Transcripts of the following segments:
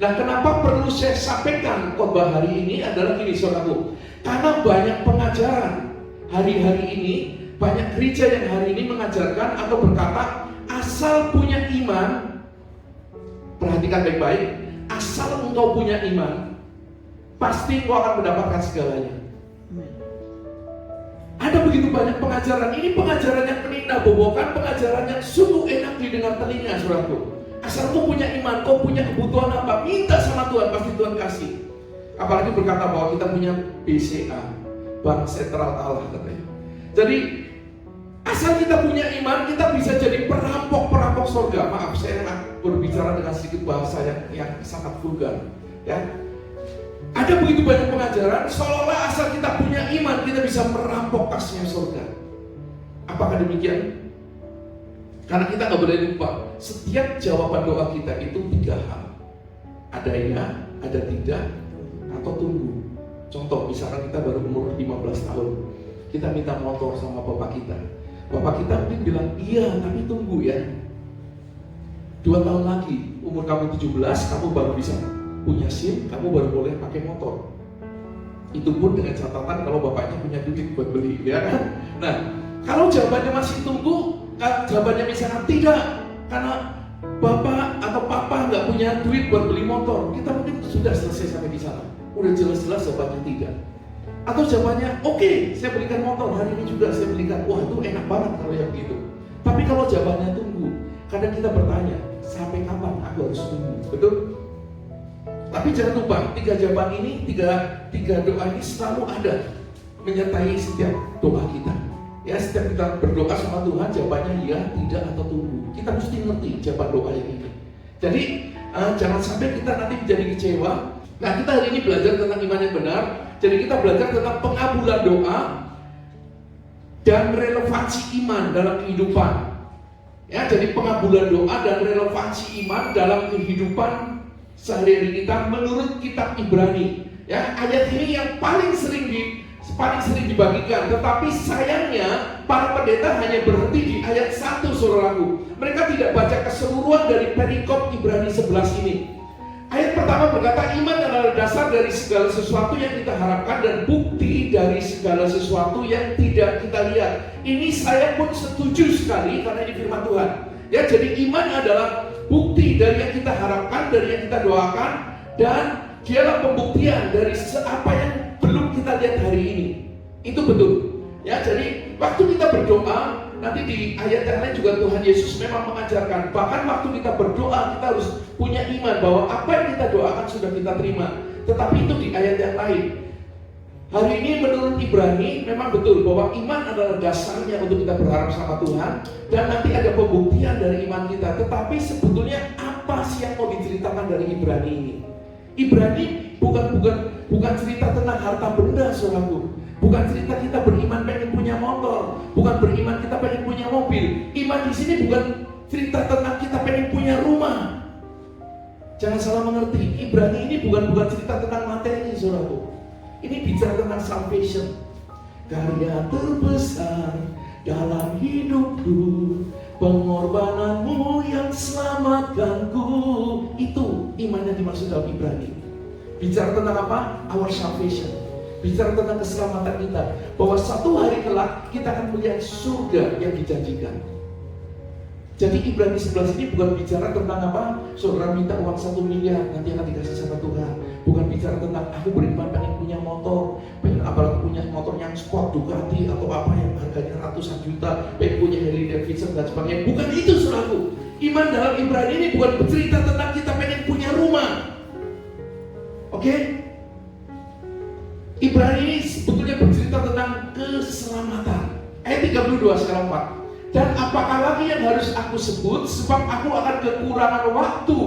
Nah, kenapa perlu saya sampaikan khotbah hari ini adalah gini, saudaraku. Karena banyak pengajaran hari-hari ini, banyak gereja yang hari ini mengajarkan atau berkata, asal punya iman, perhatikan baik-baik, asal engkau punya iman, pasti engkau akan mendapatkan segalanya. Ada begitu banyak pengajaran. Ini pengajaran yang menina bobokan, pengajaran yang sungguh enak didengar telinga, saudaraku. Asal kau punya iman, kau punya kebutuhan apa, minta sama Tuhan, pasti Tuhan kasih. Apalagi berkata bahwa kita punya BCA, Bank Sentral Allah katanya. Jadi asal kita punya iman, kita bisa jadi perampok-perampok surga. Maaf, saya berbicara dengan sedikit bahasa yang sangat vulgar, ya. Ada begitu banyak pengajaran, seolah-olah asal kita punya iman, kita bisa merampok kasnya surga. Apakah demikian? Karena kita nggak boleh lupa, setiap jawaban doa kita itu 3 hal. Ada ya, ada tidak, atau tunggu. Contoh, misalkan kita baru umur 15 tahun, kita minta motor sama bapak kita. Bapak kita mungkin bilang, iya, tapi tunggu ya. 2 tahun lagi, umur kamu 17, kamu baru bisa punya SIM, kamu baru boleh pakai motor. Itu pun dengan catatan kalau bapaknya punya duit buat beli, ya kan? Nah, kalau jawabannya masih tunggu, jawabannya misalnya tidak, karena bapak atau papa nggak punya duit buat beli motor, kita mungkin sudah selesai sampai di sana. Udah jelas-jelas jawabannya tidak. Atau jawabannya, oke, saya belikan motor, hari ini juga saya belikan. Wah, itu enak banget kalau yang gitu. Tapi kalau jawabannya tunggu, kadang kita bertanya, sampai kapan aku harus tunggu? Betul? Tapi jangan lupa, 3 jawaban ini, tiga doa ini selalu ada menyertai setiap doa kita. Ya, setiap kita berdoa sama Tuhan, jawabannya ya, tidak, atau tunggu. Kita mesti ngerti jawaban doa yang ini. Jadi jangan sampai kita nanti menjadi kecewa. Nah, kita hari ini belajar tentang iman yang benar. Jadi kita belajar tentang pengabulan doa dan relevansi iman dalam kehidupan. Ya, jadi pengabulan doa dan relevansi iman dalam kehidupan sehari-hari kita menurut kitab Ibrani. Ya, ayat ini yang paling sering dibagikan, tetapi sayangnya para pendeta hanya berhenti di ayat 1, saudaraku. Mereka tidak baca keseluruhan dari perikop Ibrani 11 ini. Ayat pertama berkata, iman adalah dasar dari segala sesuatu yang kita harapkan dan bukti dari segala sesuatu yang tidak kita lihat. Ini saya pun setuju sekali karena ini firman Tuhan. Ya, jadi iman adalah bukti dari yang kita harapkan, dari yang kita doakan, dan dialah pembuktian dari apa yang belum kita lihat hari ini. Itu betul. Ya, jadi waktu kita berdoa, nanti di ayat yang lain juga Tuhan Yesus memang mengajarkan, bahkan waktu kita berdoa kita harus punya iman bahwa apa yang kita doakan sudah kita terima. Tetapi itu di ayat yang lain. Hari ini menurut Ibrani memang betul bahwa iman adalah dasarnya untuk kita berharap sama Tuhan, dan nanti ada pembuktian dari iman kita. Tetapi sebetulnya apa sih yang mau diceritakan dari Ibrani ini? Ibrani bukan cerita tentang harta benda, saudaraku. Bukan cerita kita beriman pengen punya motor, bukan beriman kita pengen punya mobil. Iman di sini bukan cerita tentang kita pengen punya rumah. Jangan salah mengerti. Ibrani ini bukan cerita tentang materi, saudaraku. Ini bicara tentang salvation. Karya terbesar dalam hidupku, pengorbananmu yang selamatkanku. Itu iman yang dimaksud dalam Ibrani. Bicara tentang apa? Our salvation. Bicara tentang keselamatan kita, bahwa satu hari kelak kita akan melihat surga yang dijanjikan. Jadi Ibrani 11 ini bukan bicara tentang apa? Saudara minta uang 1 miliar nanti akan dikasih sama Tuhan. Bukan bicara tentang aku beriman pengen punya motor, pengen apalagi punya motor yang sport Ducati atau apa yang harganya ratusan juta, pengen punya Harley Davidson dan sebagainya. Bukan itu, saudaraku. Iman dalam Ibrani ini bukan bercerita tentang kita pengen punya rumah. Oke? Ibrani ini sebetulnya bercerita tentang keselamatan. Ayat 32 sekarang 4. Dan apakah lagi yang harus aku sebut, sebab aku akan kekurangan waktu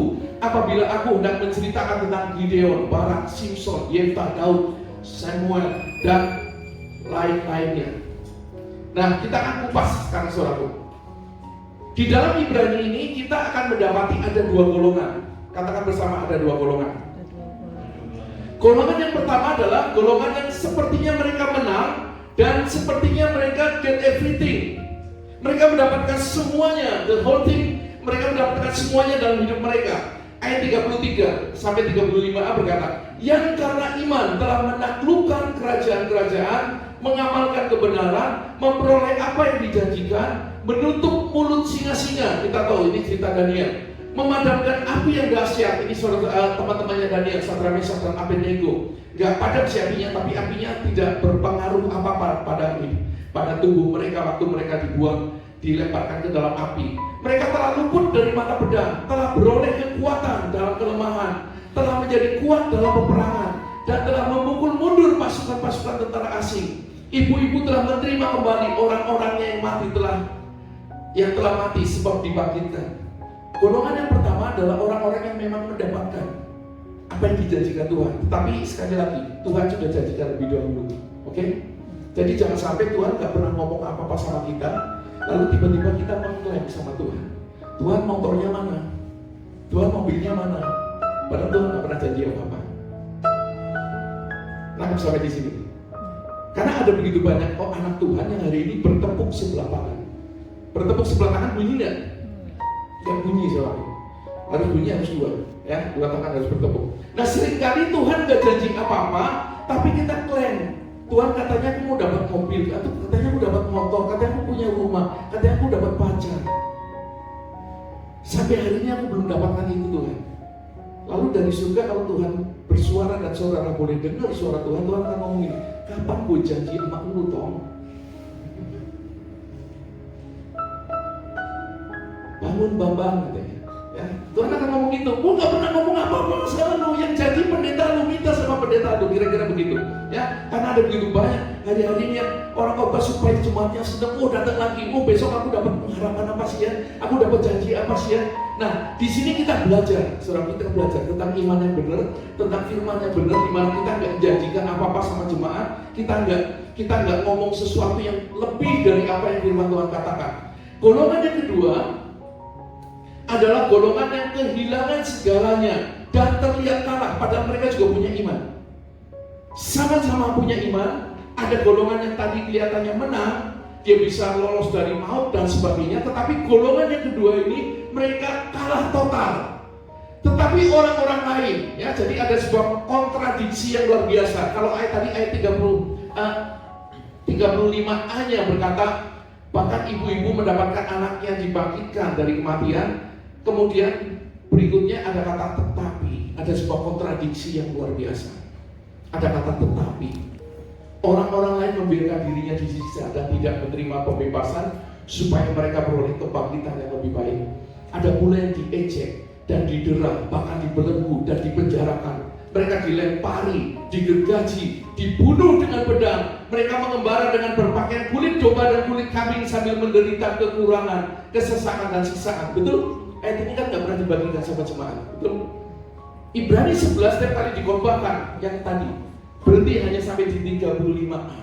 apabila aku hendak menceritakan tentang Gideon, Barak, Simson, Yefta, Daud, Samuel, dan lain-lainnya. Nah, kita akan kupas sekarang, saudaraku. Di dalam Ibrani ini kita akan mendapati ada 2 golongan. Katakan bersama, ada 2 golongan. Golongan yang pertama adalah golongan yang sepertinya mereka menang dan sepertinya mereka get everything. Mereka mendapatkan semuanya, the whole thing, mereka mendapatkan semuanya dalam hidup mereka. Ayat 33 sampai 35a berkata, yang karena iman telah menaklukkan kerajaan-kerajaan, mengamalkan kebenaran, memperoleh apa yang dijanjikan, menutup mulut singa-singa. Kita tahu ini cerita Daniel. Memadamkan api yang dahsyat. Ini saudara, teman-temannya Daniel, Sadrak, Mesak, dan Abednego. Gak padam si apinya, tapi apinya tidak berpengaruh apa-apa pada tubuh mereka waktu mereka dilemparkan ke dalam api. Mereka telah luput dari mata pedang, telah beroleh kekuatan dalam kelemahan, telah menjadi kuat dalam peperangan, dan telah memukul mundur pasukan-pasukan tentara asing. Ibu-ibu telah menerima kembali orang-orangnya yang telah mati sebab dibangkitkan. Golongan yang pertama adalah orang-orang yang memang mendapatkan apa yang dijanjikan Tuhan. Tetapi sekali lagi, Tuhan sudah janjikan lebih dahulu. Oke? Jadi jangan sampai Tuhan gak pernah ngomong apa-apa sama kita, lalu tiba-tiba kita mengklaim sama Tuhan. Tuhan motornya mana? Tuhan mobilnya mana? Padahal Tuhan gak pernah janji apa-apa. Nangkep sampai di sini. Karena ada begitu banyak anak Tuhan yang hari ini bertepuk sebelah tangan. Bertepuk sebelah tangan bunyi nggak? Yang bunyi soalnya. Harus bunyi, harus dua. Ya, dua tangan harus bertepuk. Nah, seringkali Tuhan gak janji apa-apa, tapi kita klaim. Tuhan katanya aku mau dapat mobil, atau katanya aku dapat motor, katanya aku punya rumah, katanya aku dapat pacar. Sampai hari ini aku belum dapatkan itu Tuhan. Lalu dari surga kalau Tuhan bersuara dan saudara boleh dengar suara Tuhan, Tuhan akan ngomong ini, kapan gue janji sama lu Tom? Bangun Bambang katanya. Ya, Tuhan akan ngomong gitu. Gue gak pernah ngomong apa-apa sama lu. Yang janji pendeta lu, minta sama pendeta lu. Kira-kira begitu. Ya, karena ada begitu banyak hari-hari ini yang orang khotbah supaya jemaatnya sedang, datang lagi. Besok aku dapat pengharapan apa sih ya? Aku dapat janji apa sih ya? Nah, di sini kita belajar. Saudara, kita belajar tentang iman yang benar, tentang firman yang benar, di mana kita nggak janjikan apa-apa sama jemaat. Kita nggak ngomong sesuatu yang lebih dari apa yang firman Tuhan katakan. Golongan yang kedua adalah golongan yang kehilangan segalanya dan terlihat kalah, padahal mereka juga punya iman. Sama-sama punya iman. Ada golongan yang tadi kelihatannya menang, dia bisa lolos dari maut dan sebagainya, tetapi golongan yang kedua ini mereka kalah total. Tetapi orang-orang lain, ya, jadi ada sebuah kontradiksi yang luar biasa. Kalau ayat 35a-nya berkata, bahkan ibu-ibu mendapatkan anaknya dibangkitkan dari kematian. Kemudian berikutnya ada kata tetapi, ada sebuah kontradiksi yang luar biasa. Ada kata tetapi. Orang-orang lain membiarkan dirinya disiksa dan tidak menerima pembebasan supaya mereka beroleh kebangkitan yang lebih baik. Ada pula yang diejek dan didera, bahkan dibelenggu dan dipenjarakan. Mereka dilempari, digergaji, dibunuh dengan pedang. Mereka mengembara dengan berpakaian kulit domba dan kulit kambing sambil menderita kekurangan, kesesakan dan siksaan. Betul? Ayat ini kan gak pernah dibagikan sama jemaat. Betul? Ibrani 11 setiap kali dikhotbahkan yang tadi berhenti hanya sampai di 35a.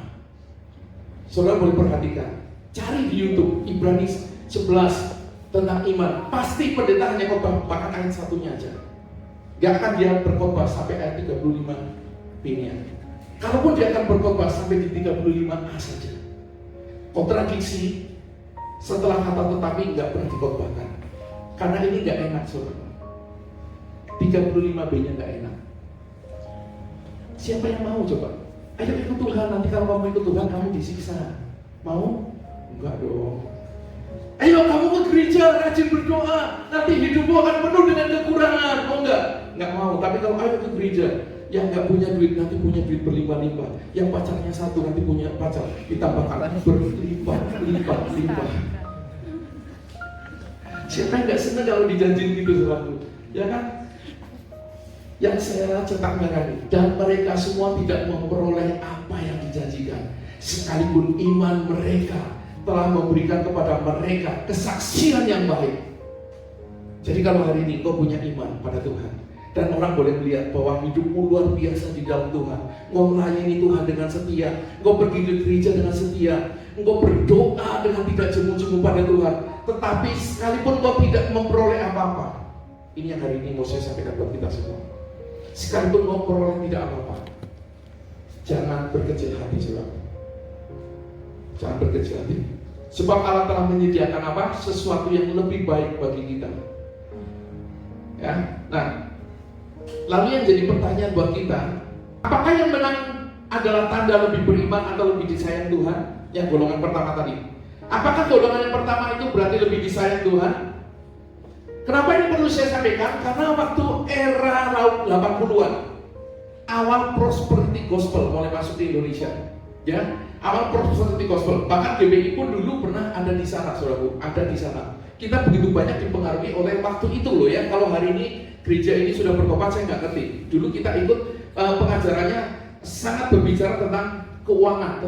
Saudara boleh perhatikan, cari di YouTube Ibrani 11 tentang iman. Pasti pendeta hanya khotbah bahkan ayat satunya aja. Gak akan dia berkhotbah sampai ayat 35b-nya. Kalaupun dia akan berkhotbah sampai di 35a saja. Kontradiksi setelah kata tetapi gak pernah dikhotbahkan. Karena ini gak enak saudara. 35b-nya gak enak. Siapa yang mau coba? Ayo ikut Tuhan, nanti kalau kamu ikut Tuhan kamu disiksa. Mau? Enggak dong. Ayo kamu ke gereja, rajin berdoa, nanti hidupmu akan penuh dengan kekurangan. Oh enggak? Enggak mau. Tapi kalau ayo ke gereja, yang enggak punya duit nanti punya duit berlimpah-limpah. Yang pacarnya satu nanti punya pacar ditambahkan berlimpah-limpah. Siapa yang enggak senang kalau dijanjiin gitu selalu? Ya kan? Yang saya cetak merah ini, dan mereka semua tidak memperoleh apa yang dijanjikan, sekalipun iman mereka telah memberikan kepada mereka kesaksian yang baik. Jadi kalau hari ini kau punya iman pada Tuhan, dan orang boleh melihat bahwa hidupmu luar biasa di dalam Tuhan, kau melayani Tuhan dengan setia, kau pergi ke gereja dengan setia, engkau berdoa dengan tidak jemu-jemu pada Tuhan, tetapi sekalipun kau tidak memperoleh apa-apa. Ini yang hari ini mau saya sampaikan buat kita semua. Sekalipun kau peroleh tidak apa-apa, jangan berkecil hati saudara. Jangan berkecil hati. Sebab Allah telah menyediakan apa? Sesuatu yang lebih baik bagi kita. Ya, Nah, lalu yang jadi pertanyaan buat kita, apakah yang menang adalah tanda lebih beriman atau lebih disayang Tuhan? Yang golongan pertama tadi. Apakah golongan yang pertama itu berarti lebih disayang Tuhan? Kenapa ini perlu saya sampaikan? Karena waktu era 80-an, awal prosperity gospel mulai masuk di Indonesia, ya, awal prosperity gospel. Bahkan GBI pun dulu pernah ada di sana, saudaraku, ada di sana. Kita begitu banyak dipengaruhi oleh waktu itu loh ya. Kalau hari ini gereja ini sudah bertobat, saya nggak ngerti. Dulu kita ikut pengajarannya sangat berbicara tentang keuangan,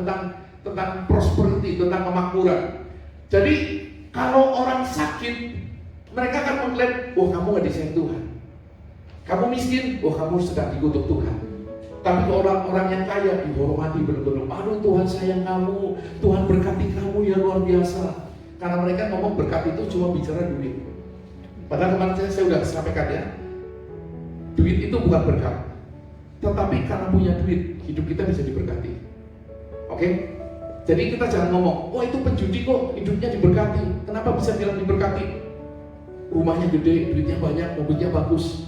tentang prosperity, tentang kemakmuran. Jadi kalau orang sakit, mereka akan mengklaim, wah kamu nggak disayang Tuhan. Kamu miskin, wah kamu sedang dikutuk Tuhan. Tapi ke orang-orang yang kaya dihormati benar-benar. Aduh Tuhan sayang kamu, Tuhan berkati kamu ya luar biasa. Karena mereka ngomong berkat itu cuma bicara duit. Padahal kemarin saya sudah sampaikan ya, duit itu bukan berkat. Tetapi karena punya duit, hidup kita bisa diberkati. Oke? Jadi kita jangan ngomong, oh itu penjudi kok hidupnya diberkati. Kenapa bisa bilang diberkati? Rumahnya gede, duitnya banyak, mobilnya bagus.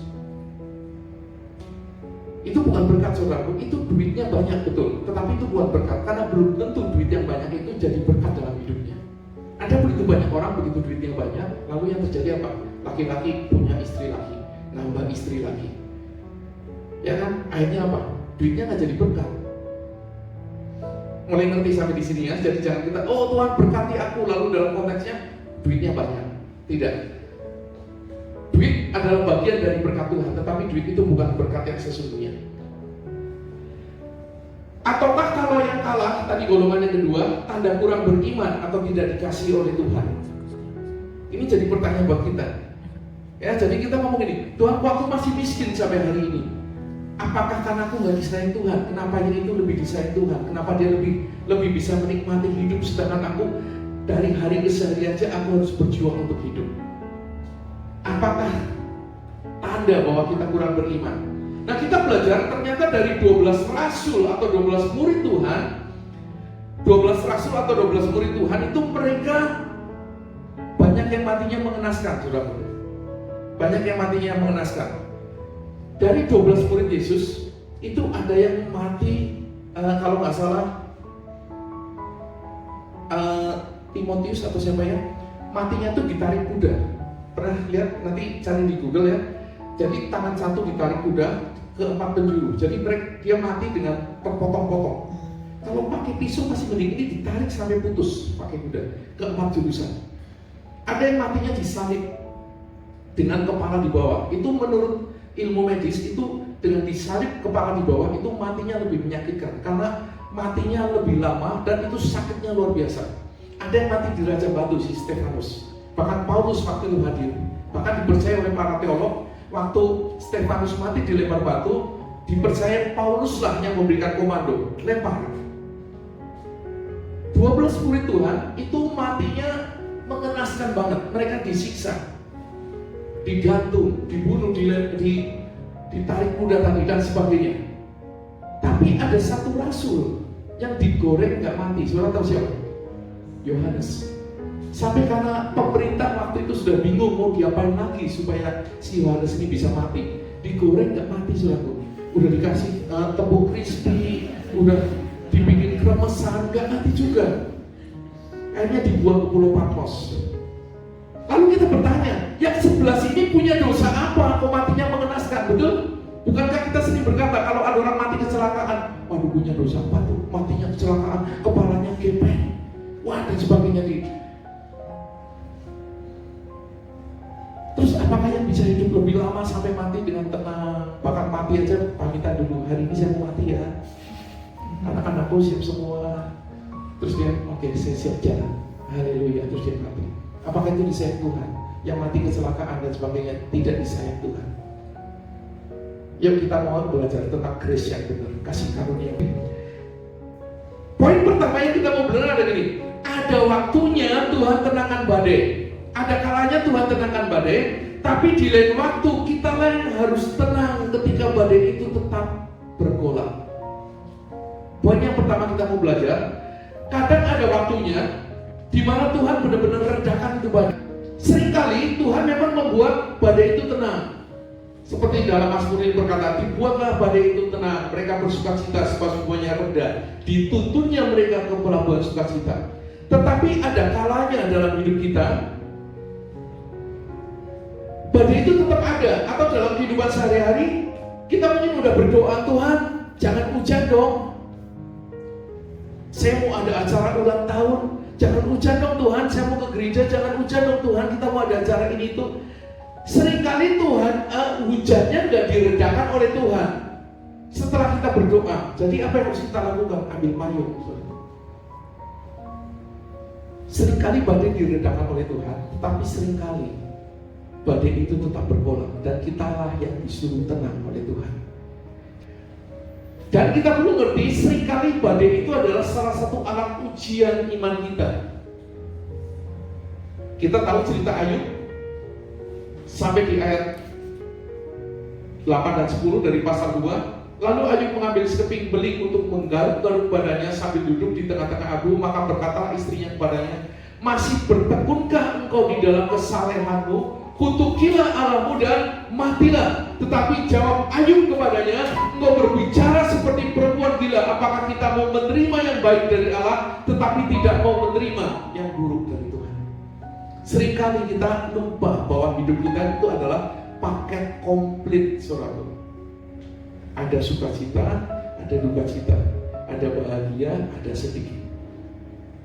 Itu bukan berkat saudaraku, itu duitnya banyak betul. Tetapi itu bukan berkat, karena belum tentu duit yang banyak itu jadi berkat dalam hidupnya. Ada begitu banyak orang, begitu duitnya banyak, lalu yang terjadi apa? Laki-laki punya istri lagi, nambah istri lagi. Ya kan? Akhirnya apa? Duitnya nggak jadi berkat. Mulai ngerti sampai di sini ya, jadi jangan kita, oh Tuhan berkati aku, lalu dalam konteksnya duitnya banyak. Tidak. Duit adalah bagian dari berkat Tuhan, tetapi duit itu bukan berkat yang sesungguhnya. Ataukah kalau yang kalah, tadi golongan yang kedua, tanda kurang beriman atau tidak dikasihi oleh Tuhan? Ini jadi pertanyaan buat kita. Ya, jadi kita ngomong gini, Tuhan kok aku masih miskin sampai hari ini? Apakah karena aku nggak disayang Tuhan? Kenapa yang itu lebih disayang Tuhan? Kenapa dia lebih bisa menikmati hidup, sedangkan aku dari hari ke hari aja aku harus berjuang untuk hidup? Apakah tanda bahwa kita kurang beriman? Nah, kita belajar ternyata dari 12 rasul atau 12 murid Tuhan, 12 rasul atau 12 murid Tuhan itu mereka banyak yang matinya mengenaskan, saudara. Banyak yang matinya mengenaskan. Dari 12 murid Yesus itu ada yang mati, kalau nggak salah Timotius atau siapa ya, matinya tuh ditarik kuda. Pernah lihat? Nanti cari di Google ya. Jadi tangan satu ditarik kuda ke 4 penjuru. Jadi dia mati dengan terpotong-potong. Kalau pakai pisau masih mending, ini ditarik sampai putus pakai kuda ke 4 jurusan. Ada yang matinya disalib dengan kepala di bawah. Itu menurut ilmu medis itu dengan disalib kepala di bawah itu matinya lebih menyakitkan karena matinya lebih lama dan itu sakitnya luar biasa. Ada yang mati di Raja Batu, si Stefanus. Bahkan Paulus waktu itu hadir. Bahkan dipercaya oleh para teolog, waktu Stefanus mati dilempar batu, dipercaya Paulus lah yang memberikan komando, lempar. 12 murid Tuhan itu matinya mengenaskan banget. Mereka disiksa, digantung, dibunuh, ditarik kuda tadi dan sebagainya. Tapi ada satu rasul yang digoreng nggak mati. Saudara tahu siapa? Yohanes. Sampai karena pemerintah waktu itu sudah bingung mau diapain lagi supaya si Yohanes ini bisa mati. Digoreng nggak mati, saudara. Udah dikasih tepung crispy, udah dibikin kremesan, nggak mati juga. Akhirnya dibuang ke Pulau Patmos. Lalu kita bertanya, yang sebelah sini punya dosa apa? Kok matinya mengenaskan, betul? Bukankah kita sering berkata kalau ada orang mati kecelakaan, waduh punya dosa apa tuh? Matinya kecelakaan, kepalanya gepeng, wah dan sebagainya gitu. Terus apakah yang bisa hidup lebih lama sampai mati dengan tenang? Bahkan mati aja pamitan dulu, hari ini saya mau mati ya. Anak-anakku siap semua. Terus dia, oke, saya siap jalan. Haleluya, terus dia mati. Apakah itu disayang Tuhan? Yang mati kecelakaan dan sebagainya tidak disayang Tuhan. Yuk kita mau belajar tentang grace yang benar, kasih karunia. Poin pertama yang kita mau belajar ada gini. Ada waktunya Tuhan tenangkan badai. Ada kalanya Tuhan tenangkan badai, tapi di lain waktu kita yang harus tenang ketika badai itu tetap bergolak. Poin yang pertama kita mau belajar, kadang ada waktunya di mana Tuhan benar-benar redakan itu badai. Seringkali Tuhan memang membuat badai itu tenang. Seperti dalam Mazmur ini berkata, dibuatlah badai itu tenang, mereka bersukacita sebab semuanya reda, dituntunnya mereka ke pelabuhan sukacita. Tetapi ada kalanya dalam hidup kita, badai itu tetap ada. Atau dalam kehidupan sehari-hari, kita mungkin udah berdoa, Tuhan jangan hujan dong, saya mau ada acara ulang tahun, jangan hujan dong Tuhan, saya mau ke gereja, jangan hujan dong Tuhan, kita mau ada acara ini itu. Seringkali Tuhan, hujannya nggak diredakan oleh Tuhan setelah kita berdoa. Jadi apa yang harus kita lakukan? Ambil payung. Seringkali badai diredakan oleh Tuhan, tetapi seringkali badai itu tetap bergolak dan kitalah yang disuruh tenang oleh Tuhan. Dan kita perlu ngerti, seringkali badai itu adalah salah satu alat ujian iman kita. Kita tahu cerita Ayub sampai di ayat 8 dan 10 dari pasal 2. Lalu Ayub mengambil sekeping beling untuk menggaruk-garuk badannya sambil duduk di tengah-tengah abu. Maka berkata istrinya kepadanya, masih bertekunkah engkau di dalam kesalehanmu? Kutukilah Allahmu dan matilah. Tetapi jawab Ayub kepadanya, engkau berbicara seperti perempuan gila. Apakah kita mau menerima yang baik dari Allah, tetapi tidak mau menerima yang buruk dari Tuhan? Seringkali kita lupa bahwa hidup kita itu adalah paket komplit, saudara. Ada sukacita, ada duka cita, ada bahagia, ada sedih.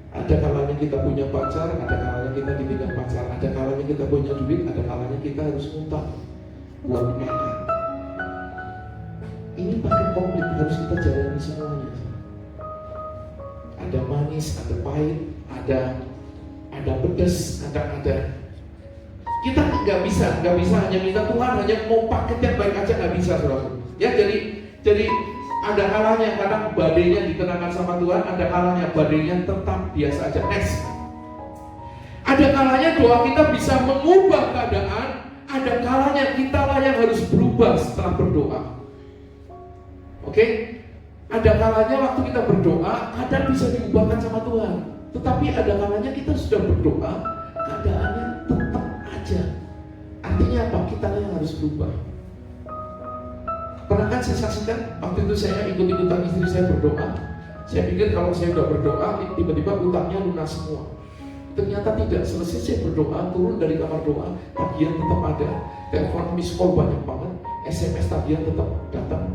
Ada kalanya kita punya pacar, ada kalanya kita ditinggal pacar, ada kalanya kita punya duit, ada kalanya kita harus ngutang buat makan. Ini paket komplit, harus kita jalani semuanya. Ada manis, ada pahit, ada pedas, ada. Kita nggak bisa hanya minta Tuhan, hanya mau paket yang baik aja nggak bisa, saudara. Ya, jadi ada kalanya kadang badainya ditenangkan sama Tuhan, ada kalanya badainya tetap biasa aja. Next. Ada kalanya doa kita bisa mengubah keadaan, ada kalanya kita lah yang harus berubah setelah berdoa. Oke? Ada kalanya waktu kita berdoa, kadang bisa diubahkan sama Tuhan. Tetapi ada kalanya kita sudah berdoa, keadaannya tetap aja. Artinya apa? Kita yang harus berubah. Pernah kan saya saksikan, waktu itu saya ikut-ikutan istri saya berdoa. Saya pikir kalau saya sudah berdoa, tiba-tiba utangnya lunas semua. Ternyata tidak. Selesai saya berdoa, turun dari kamar doa, tagihan tetap ada, telepon miss call banyak banget, SMS tagihan tetap datang.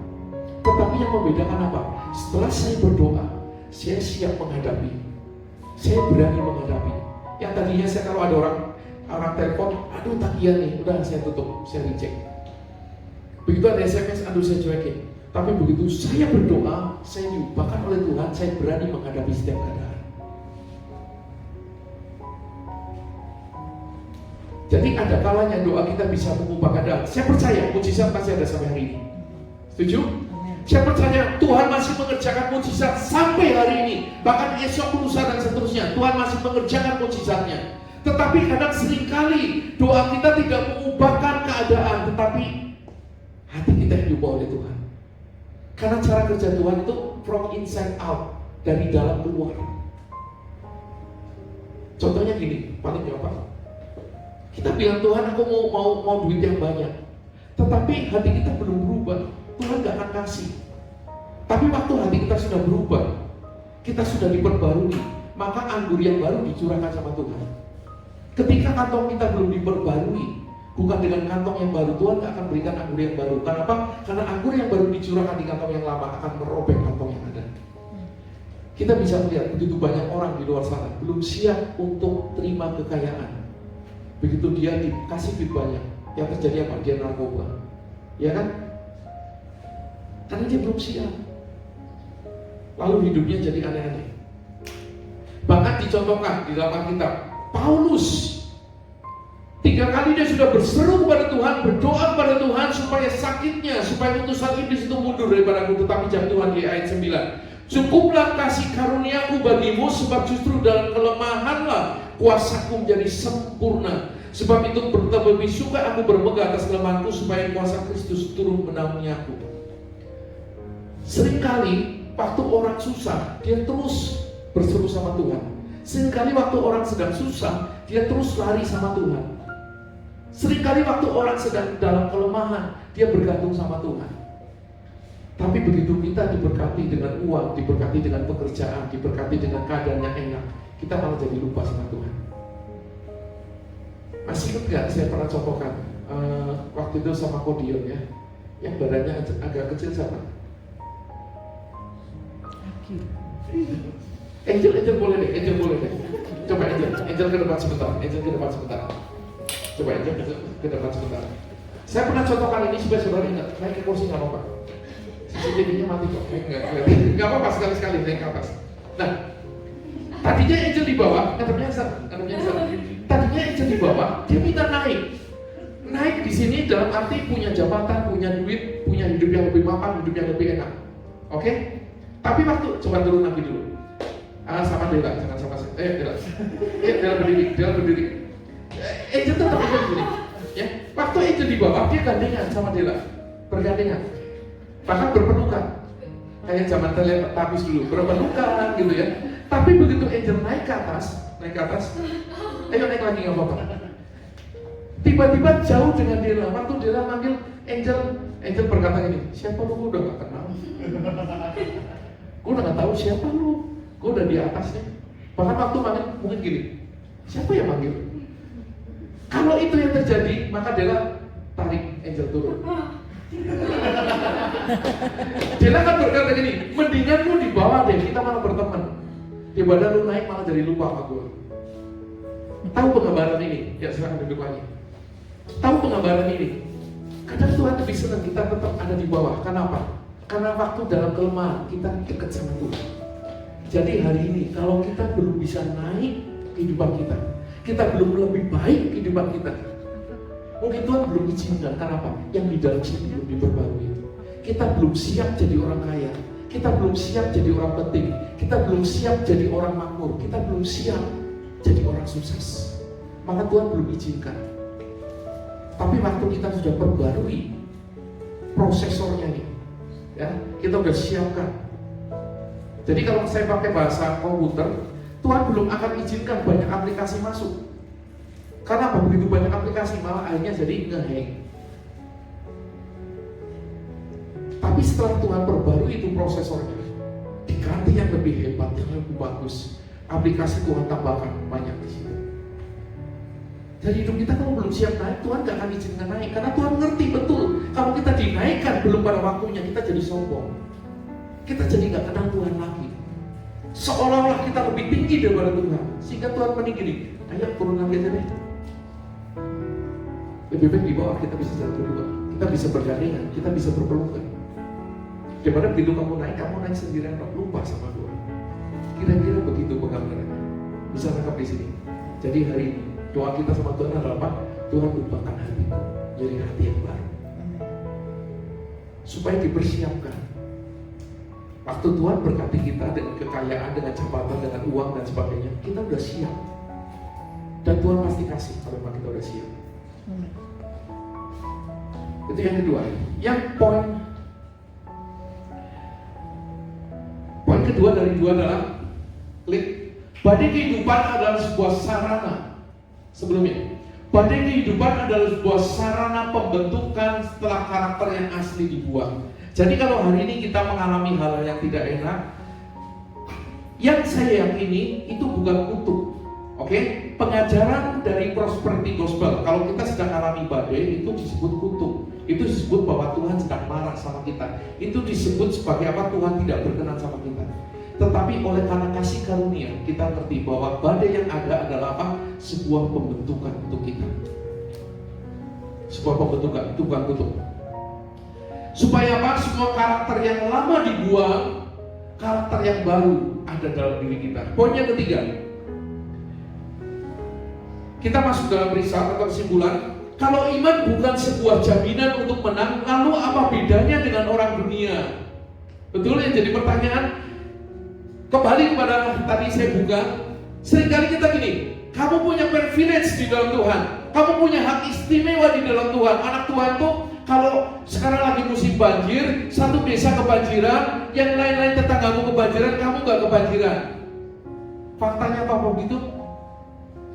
Tetapi yang membedakan apa? Setelah saya berdoa, saya siap menghadapi. Saya berani menghadapi. Yang tadinya saya kalau ada orang telepon, aduh tagihan nih, udah saya tutup, saya reject. Begitu ada SMS, aduh saya cuekin. Tapi begitu saya berdoa, saya diubahkan oleh Tuhan, saya berani menghadapi setiap keadaan. Jadi ada kalanya doa kita bisa mengubah keadaan. Saya percaya mujizat masih ada sampai hari ini. Setuju? Saya percaya Tuhan masih mengerjakan mujizat sampai hari ini. Bahkan esok, lusa dan seterusnya, Tuhan masih mengerjakan mujizatnya. Tetapi kadang seringkali doa kita tidak mengubahkan keadaan, tetapi hati kita diubah oleh Tuhan. Karena cara kerja Tuhan itu from inside out, dari dalam keluar. Contohnya gini, paling gampang. Kita bilang Tuhan, aku mau duit yang banyak. Tetapi hati kita belum berubah, Tuhan gak akan kasih. Tapi waktu hati kita sudah berubah, kita sudah diperbarui, maka anggur yang baru dicurahkan sama Tuhan. Ketika kantong kita belum diperbarui, bukan dengan kantong yang baru, Tuhan gak akan berikan anggur yang baru. Kenapa? Karena anggur yang baru dicurahkan di kantong yang lama akan merobek kantong yang ada. Kita bisa melihat begitu banyak orang di luar sana belum siap untuk terima kekayaan. Begitu dia dikasih duit banyak, yang terjadi apa? Dia narkoba. Ya kan? Karena dia belum siap. Lalu hidupnya jadi aneh-aneh. Bahkan dicontohkan di dalam Alkitab, Paulus 3 kali dia sudah berseru kepada Tuhan, berdoa kepada Tuhan supaya sakitnya, supaya utusan iblis itu mundur daripada aku. Tetapi jawab Tuhan di ayat 9, cukuplah kasih karuniaku bagimu, sebab justru dalam kelemahanlah kuasaku menjadi sempurna. Sebab itu lebih suka aku bermegah atas kelemahanku, supaya kuasa Kristus turun menaungi aku. Seringkali waktu orang susah, dia terus berseru sama Tuhan. Seringkali waktu orang sedang susah, dia terus lari sama Tuhan. Seringkali waktu orang sedang dalam kelemahan, dia bergantung sama Tuhan. Tapi begitu kita diberkati dengan uang, diberkati dengan pekerjaan, diberkati dengan keadaan yang enak, kita malah jadi lupa sama Tuhan. Masih ingat gak saya pernah contohkan waktu itu sama Kodion ya, yang badannya agak kecil siapa? Angel boleh deh, Angel boleh deh. Coba Angel ke depan sebentar, Angel ke depan sebentar. Coba Angel ke depan sebentar. Saya pernah contohkan ini supaya saudara ingat, naik ke kursi nggak apa-apa. CCTV-nya mati kok, nggak apa-apa sekali-sekali naik ke atas. Nah, tadinya Angel di bawah, ngadepnya tadinya Angel di bawah, dia minta naik di sini dalam arti punya jabatan, punya duit, punya hidup yang lebih mapan, hidup yang lebih enak. Oke? Tapi waktu coba turun lagi dulu. Sama Dela, jangan sama saya. Dela berdiri. Angel tetap berdiri. Ya, waktu Angel di bawah dia gandengan sama Dela, bergandengan, bahkan berpelukan. Kayak zaman teletabis dulu, berpelukan gitu ya. Tapi begitu Angel naik ke atas, ayo naik lagi nggak apa-apa. Tiba-tiba jauh dengan Dela. Waktu Dela manggil Angel berkata gini, siapa lu? Gue udah gak kenal. Gue udah gak tahu siapa lu. Gue udah di atasnya. Bahkan waktu manggil mungkin gini, siapa yang manggil? Kalau itu yang terjadi, maka Dela tarik Angel turun. Dela kan berkata gini, mendingan lu di bawah deh, kita malah berteman. Daripada lu naik malah jadi lupa sama gue. Tahu penggambaran ini? Ya silakan duduk lagi. Tahu penggambaran ini? Kadang Tuhan lebih senang kita tetap ada di bawah. Kenapa? Karena waktu dalam kelemahan kita dekat sama Tuhan. Jadi hari ini kalau kita belum bisa naik kehidupan kita belum lebih baik kehidupan kita, mungkin Tuhan belum izinkan. Kenapa? Yang di dalam sini belum diperbarui. Kita belum siap jadi orang kaya, kita belum siap jadi orang penting, kita belum siap jadi orang makmur, kita belum siap jadi orang sukses. Maka Tuhan belum izinkan. Tapi waktu kita sudah perbarui prosesornya nih, ya, kita udah siapkan. Jadi kalau saya pakai bahasa komputer, Tuhan belum akan izinkan banyak aplikasi masuk. Karena begitu banyak aplikasi malah akhirnya jadi nge-hang. Tapi setelah Tuhan perbarui itu prosesornya, diganti yang lebih hebat, yang lebih bagus, aplikasi Tuhan tambahkan banyak di situ. Jadi hidup kita kalau belum siap naik, Tuhan gak akan izinkan naik. Karena Tuhan ngerti betul, kalau kita dinaikkan belum pada waktunya, kita jadi sombong. Kita jadi gak kenal Tuhan lagi. Seolah-olah kita lebih tinggi daripada Tuhan. Sehingga Tuhan meninggi, ayo turun lagi aja deh. Lebih baik di bawah kita bisa jalan berdua, kita bisa bergandengan, kita bisa berpelukan. Daripada begitu kamu naik sendirian, lupa sama Tuhan. Kira-kira begitu penggambarannya. Bisa tangkap di sini. Jadi hari ini doa kita sama Tuhan adalah apa? Tuhan ubahkan hatiku jadi hati yang baru, supaya dipersiapkan. Waktu Tuhan berkati kita dengan kekayaan, dengan jabatan, dengan uang dan sebagainya, kita udah siap. Dan Tuhan pasti kasih kalau memang kita udah siap. Itu yang kedua. Yang poin kedua dari dua adalah badai kehidupan adalah sebuah sarana. Sebelumnya, badai kehidupan adalah sebuah sarana pembentukan setelah karakter yang asli dibuat. Jadi kalau hari ini kita mengalami hal yang tidak enak, yang saya yakini itu bukan kutuk. Oke? Pengajaran dari prosperity gospel, kalau kita sedang mengalami badai, itu disebut kutuk. Itu disebut bahwa Tuhan sedang marah sama kita. Itu disebut sebagai apa? Tuhan tidak berkenan sama kita. Tetapi oleh karena kasih karunia, kita ngerti bahwa badai yang ada adalah apa? Sebuah pembentukan untuk kita. Sebuah pembentukan, itu bukan kutuk. Supaya apa? Semua karakter yang lama dibuang, karakter yang baru ada dalam diri kita. Poin yang ketiga, kita masuk dalam riset atau kesimpulan. Kalau iman bukan sebuah jaminan untuk menang, lalu apa bedanya dengan orang dunia? Betul ya? Jadi pertanyaan, kembali kepada tadi saya buka, seringkali kita gini, kamu punya privilege di dalam Tuhan, kamu punya hak istimewa di dalam Tuhan. Anak Tuhan tuh kalau sekarang lagi musim banjir, satu desa kebanjiran, yang lain-lain tetanggamu kebanjiran, kamu gak kebanjiran. Faktanya apa begitu?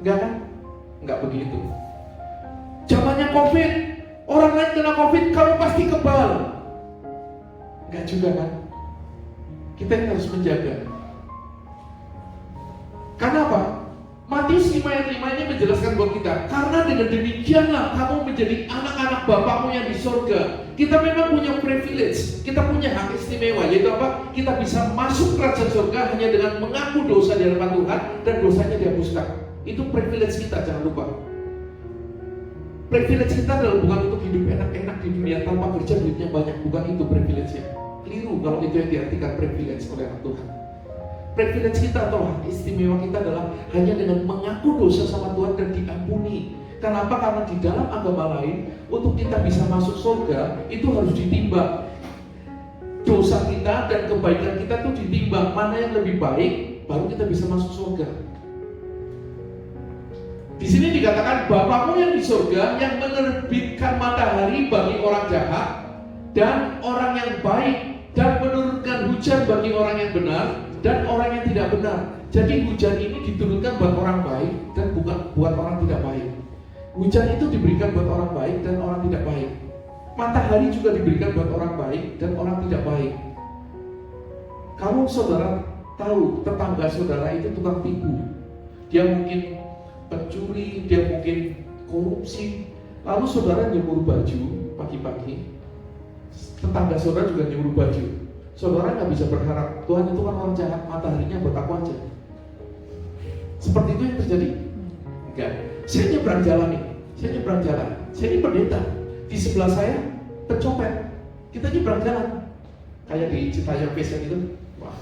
Enggak kan? Enggak begitu. Zamannya COVID, orang lain kena COVID, kamu pasti kebal. Enggak juga kan? Kita yang harus menjaga. Karena apa? Matius 5 ayat 5 ini menjelaskan buat kita, karena dengan demikianlah kamu menjadi anak-anak Bapakmu yang di surga. Kita memang punya privilege, kita punya hak istimewa, yaitu apa? Kita bisa masuk kerajaan surga hanya dengan mengaku dosa di hadapan Tuhan dan dosanya dihapuskan. Itu privilege kita, jangan lupa. Privilege kita adalah bukan untuk hidup enak-enak di dunia tanpa kerja duitnya banyak, bukan itu privilege-nya. Keliru kalau itu yang diartikan privilege oleh anak Tuhan. Privilege kita atau hak istimewa kita adalah hanya dengan mengaku dosa sama Tuhan dan diampuni. Kenapa? Karena di dalam agama lain, untuk kita bisa masuk surga itu harus ditimbang. Dosa kita dan kebaikan kita tuh ditimbang, mana yang lebih baik, baru kita bisa masuk surga. Di sini dikatakan Bapakmu yang di surga yang menerbitkan matahari bagi orang jahat dan orang yang baik, dan menurunkan hujan bagi orang yang benar dan orang yang tidak benar. Jadi hujan ini diturunkan buat orang baik dan bukan buat orang tidak baik. Hujan itu diberikan buat orang baik dan orang tidak baik. Matahari juga diberikan buat orang baik dan orang tidak baik. Kalau saudara tahu tetangga saudara itu tukang tipu, dia mungkin pencuri, dia mungkin korupsi, lalu saudara nyemur baju pagi-pagi, tetangga saudara juga nyemur baju. Saudara nggak bisa berharap Tuhan itu kan orang jahat, mataharinya buat aku aja. Seperti itu yang terjadi? Enggak. Saya nyebrang jalan nih, saya ini pendeta. Di sebelah saya pencopet. Kita nyebrang jalan, kayak di Citayam Fashion itu. Wah,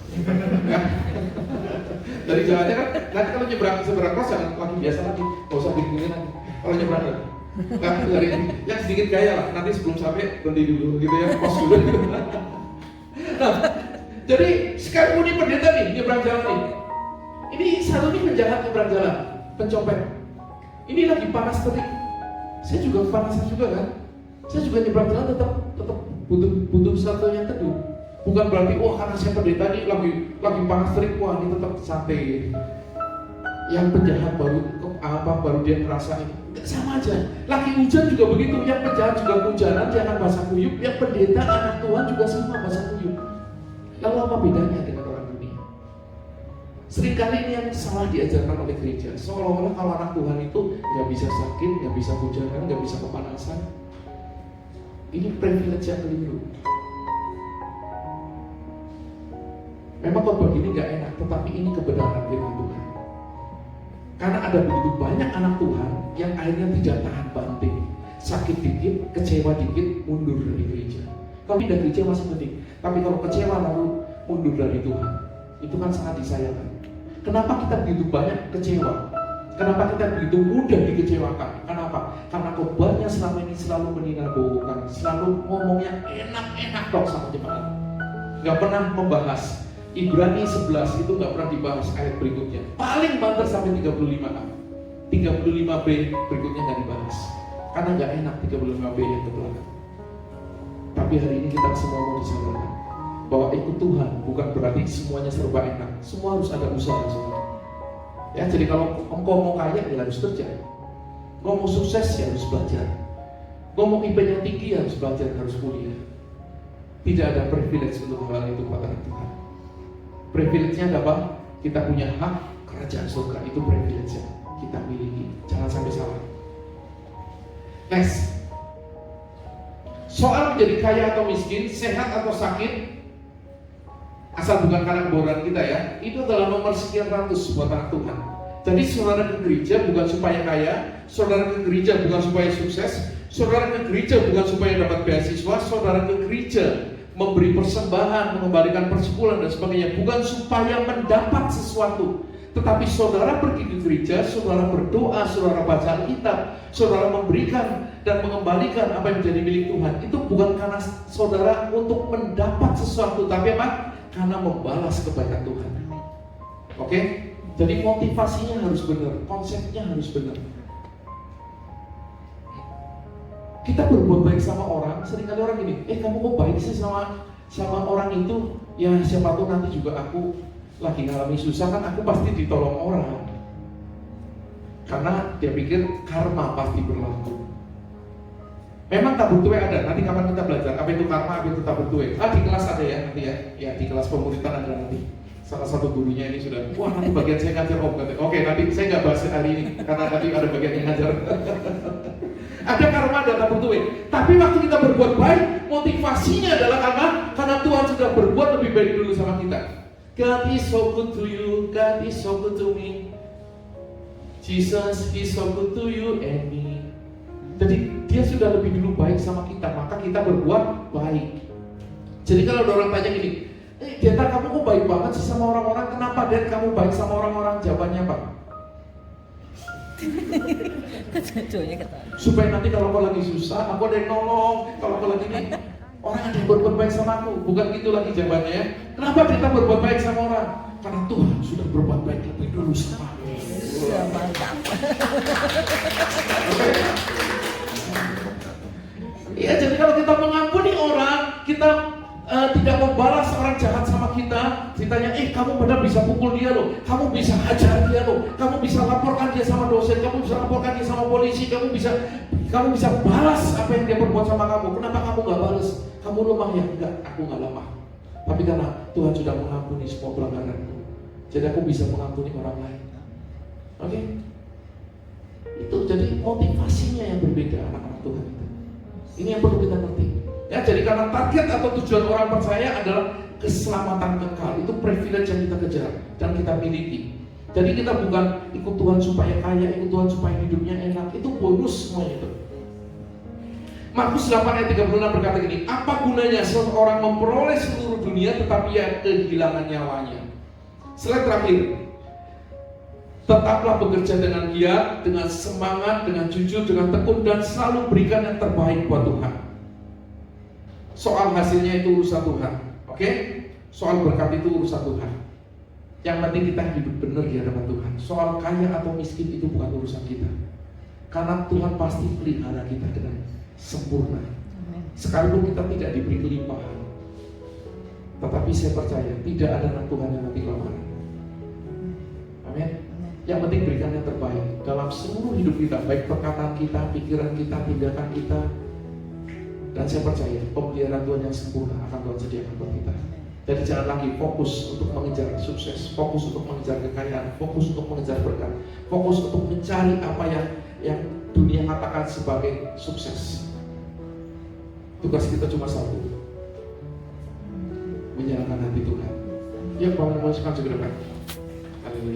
dari jalannya kan, nanti kalau nyebrang seberang cross jangan lagi biasa lagi, nggak usah gini-gini lagi. Kalau nyebrang lagi, nah, dari yang sedikit gaya lah. Nanti sebelum sampai berhenti dulu, gitu ya, pos dulu. Nah, jadi sekarang ini pendeta nih nyebrang jalan nih. Ini satu nih penjahat nyebrang jalan, pencopet. Ini lagi panas terik. Saya juga panasan juga kan. Saya juga nyebrang jalan tetap butuh sesuatu yang teduh. Bukan berarti karena saya pendeta nih lagi panas terik, wah ini tetap santai. Yang penjahat baru dia ngerasain. Enggak, sama aja. Lagi hujan juga begitu. Yang penjahat juga hujanan, dia akan basah kuyup. Yang pendeta anak Tuhan juga sama basah kuyup. Lalu apa bedanya dengan orang dunia? Seringkali ini yang salah diajarkan oleh gereja. Seolah-olah kalau anak Tuhan itu nggak bisa sakit, nggak bisa hujanan, nggak bisa kepanasan. Ini privilege yang keliru. Memang khotbah ini nggak enak, tetapi ini kebenaran firman Tuhan. Karena ada begitu banyak anak Tuhan yang akhirnya tidak tahan banting, sakit dikit, kecewa dikit, mundur dari gereja. Kalau pindah gereja masih penting, tapi kalau kecewa lalu mundur dari Tuhan, itu kan sangat disayangkan. Kenapa kita begitu banyak kecewa? Kenapa kita begitu mudah dikecewakan? Kenapa? Karena khotbahnya selama ini selalu meninabokan, selalu ngomongnya enak-enak dong sama jemaat. Gak pernah membahas Ibrani 11 itu gak pernah dibahas ayat berikutnya. Paling banter sampai 35a. 35b berikutnya gak dibahas. Karena gak enak 35b yang ke belakang. Tapi hari ini kita semua mau disadarkan bahwa ikut Tuhan bukan berarti semuanya serba enak. Semua harus ada usaha semua. Ya, jadi kalau engkau mau kaya ya harus kerja. Engkau mau sukses ya harus belajar. Engkau mau IP-nya tinggi ya harus belajar, harus kuliah. Tidak ada privilege untuk hal itu Pak Tuhan. Privilege-nya ada apa? Kita punya hak kerajaan surga, itu privilege yang kita miliki. Jangan sampai salah. Next. Soal menjadi kaya atau miskin, sehat atau sakit, asal bukan karena kebodohan kita ya, itu adalah nomor sekian ratus buat anak Tuhan. Jadi saudara ke gereja bukan supaya kaya, saudara ke gereja bukan supaya sukses, saudara ke gereja bukan supaya dapat beasiswa, saudara ke gereja memberi persembahan, mengembalikan persepuluhan dan sebagainya, bukan supaya mendapat sesuatu. Tetapi saudara pergi ke gereja, saudara berdoa, saudara baca Alkitab, saudara memberikan dan mengembalikan apa yang menjadi milik Tuhan. Itu bukan karena saudara untuk mendapat sesuatu, tapi apa? Karena membalas kebaikan Tuhan. Oke? Jadi motivasinya harus benar, konsepnya harus benar. Kita berbuat baik sama orang, seringkali orang gini, kamu kok baik sih sama orang itu? Ya siapa tahu nanti juga aku lagi ngalami susah, kan aku pasti ditolong orang. Karena dia pikir karma pasti berlaku. Memang tabur tuai ada, nanti kapan kita belajar apa itu karma, apa itu tabur tuai. Di kelas ada ya nanti ya. Ya di kelas pemuritan ada nanti. Salah satu gurunya ini sudah, wah nanti bagian saya ngajar om. Oke, nanti saya nggak bahas hari ini karena nanti ada bagian yang ngajar. Ada karma dan tabur tuai. Tapi waktu kita berbuat baik, motivasinya adalah karena Tuhan sudah berbuat lebih baik dulu sama kita. God is so good to you, God is so good to me. Jesus is so good to you and me. Jadi dia sudah lebih dulu baik sama kita, maka kita berbuat baik. Jadi kalau ada orang tanya gini, Deta kamu kok baik banget sih sama orang-orang? Kenapa Det kamu baik sama orang-orang? Jawabannya apa? Supaya nanti kalau kau lagi susah, aku ada yang nolong. Kalau kau lagi ini, orang ada yang berbuat baik sama aku. Bukan gitu lagi jawabannya ya. Kenapa Deta berbuat baik sama orang? Karena Tuhan sudah berbuat baik lebih dulu sama aku. Mantap. Iya, jadi kalau kita mengampuni orang, kita tidak membalas orang jahat sama kita, ditanya, kamu benar bisa pukul dia loh, kamu bisa hajar dia loh, kamu bisa laporkan dia sama dosen, kamu bisa laporkan dia sama polisi, kamu bisa balas apa yang dia perbuat sama kamu. Kenapa kamu nggak balas? Kamu lemah ya? Enggak, aku nggak lemah. Tapi karena Tuhan sudah mengampuni semua pelanggaranku, jadi aku bisa mengampuni orang lain. Oke? Itu jadi motivasinya yang berbeda anak-anak Tuhan itu. Ini yang perlu kita ngerti. Ya, jadi karena target atau tujuan orang percaya adalah keselamatan kekal, itu privilege yang kita kejar dan kita miliki. Jadi kita bukan ikut Tuhan supaya kaya, ikut Tuhan supaya hidupnya enak, itu bonus semua itu. Markus 8 ayat 36 berkata gini, apa gunanya seseorang memperoleh seluruh dunia tetapi ia kehilangan nyawanya? Slide terakhir. Tetaplah bekerja dengan giat, dengan semangat, dengan jujur, dengan tekun, dan selalu berikan yang terbaik buat Tuhan. Soal hasilnya itu urusan Tuhan, oke? Soal berkat itu urusan Tuhan. Yang penting kita hidup benar di hadapan Tuhan. Soal kaya atau miskin itu bukan urusan kita, karena Tuhan pasti pelihara kita dengan sempurna. Sekalipun kita tidak diberi kelimpahan, tetapi saya percaya tidak ada anak Tuhan yang mati kelaparan. Amin. Yang penting berikan yang terbaik dalam seluruh hidup kita, baik perkataan kita, pikiran kita, tindakan kita. Dan saya percaya pemeliharaan Tuhan yang sempurna akan Tuhan sediakan buat kita. Jadi jangan lagi fokus untuk mengejar sukses, fokus untuk mengejar kekayaan, fokus untuk mengejar berkat, fokus untuk mencari apa yang dunia katakan sebagai sukses. Tugas kita cuma satu, menyenangkan hati Tuhan. Ya, Bapak mau sekali ke depan.